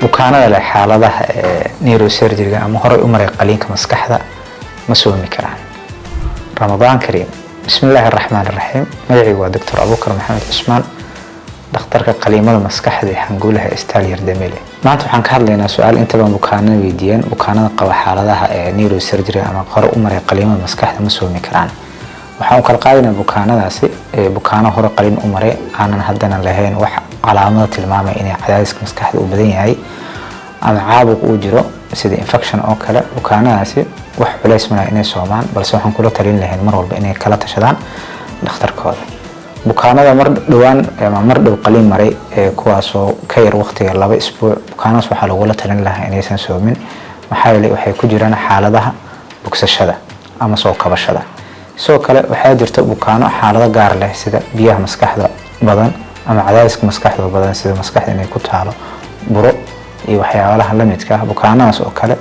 bukaanada leh xaaladaha neurosurgery ama hore u maray qaliinka maskaxda ma soomi karaan. Ramadaan Kariim. Bismillahir Rahmaanir Rahiim. Magacaygu waa Dr. Abuukar Maxamed Cusmaan, dhakhtarka qaliimada maskaxda ee Xanguulaha Istaal Yardamile. Maanta waxaan ka hadlaynaa su'aal inta badan bukaanada weydiiyeen, bukaanada qaba xaaladaha neurosurgery ama hore u maray qaliimada maskaxda ma soomi karaan. waxaan kala qaadinaa bukaanadaasi bukaano hore qaliin u maray aanan haddana lahayn wax calaamado tilmaamay inay cadaadiska maskaxda u badan yahay ama caabuq uu jiro sida infection oo kale. bukaanadaasi wax culays ma inay soomaan, balse waxaan kula talin lahayn mar walba inay kala tashadaan dhakhtarkooda. bukaanada mar dhawaan ama mar dhow qaliin maray kuwaasoo ka yar waqtiga 2 isbuuc, bukaanadas waxaa lagula talin lahaa inaysan soomin maxaa yeelay waxay ku jiraan xaaladaha bogsashada ama soo kabashada. sidoo kale waxaa jirta bukaano xaalado gaar leh sida biyaha maskaxda badan ama cadaadiska maskaxda badan sida maskaxda inay ku taalo buro iyo waxyaalaha la midka ah. bukaanadaas oo kale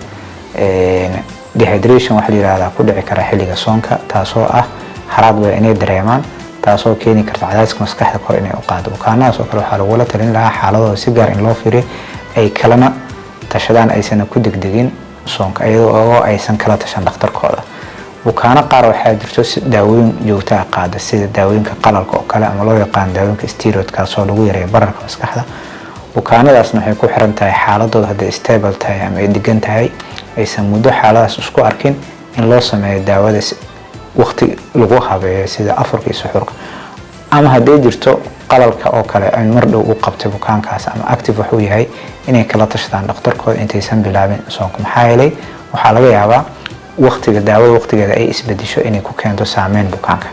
dehydration waxa la yiraahdaa ku dhici kara xilliga soonka, taasoo ah haraad badan inay dareemaan, taasoo keeni karta cadaadiska maskaxda kor inay u qaado. bukaanadaas oo kale waxaa lagula talin lahaa xaaladooda si gaar in loo fiiriyo ay kalena tashadaan, aysan ku degdegin soonka iyadoo aysan kala tashan dhakhtarkooda. bukaano qaar waxaa jirto daawooyin joogto ah qaada sida daawooyinka qalalka oo kale ama loo yaqaan daawooyinka steroid kaasoo lagu yareeyo bararka maskaxda. bukaanadaasna waxay ku xiran tahay xaaladooda hadday stable tahay ama ay degan tahay, aysan muddo xaaladaas isku arkin in loo sameeyo daawada waqti lagu habeeyo sida afurka iyo suxuurka. ama hadday jirto qalalka oo kale ay mar dhow u qabtay bukaankaas ama active wuxuu yahay inay kala tashadaan dhakhtarkooda intaysan bilaabin soonka maxaa yeelay waxaa laga yaabaa waqtiga daawada waqtigeeda ay isbedesho inay ku keento saameyn bukaanka.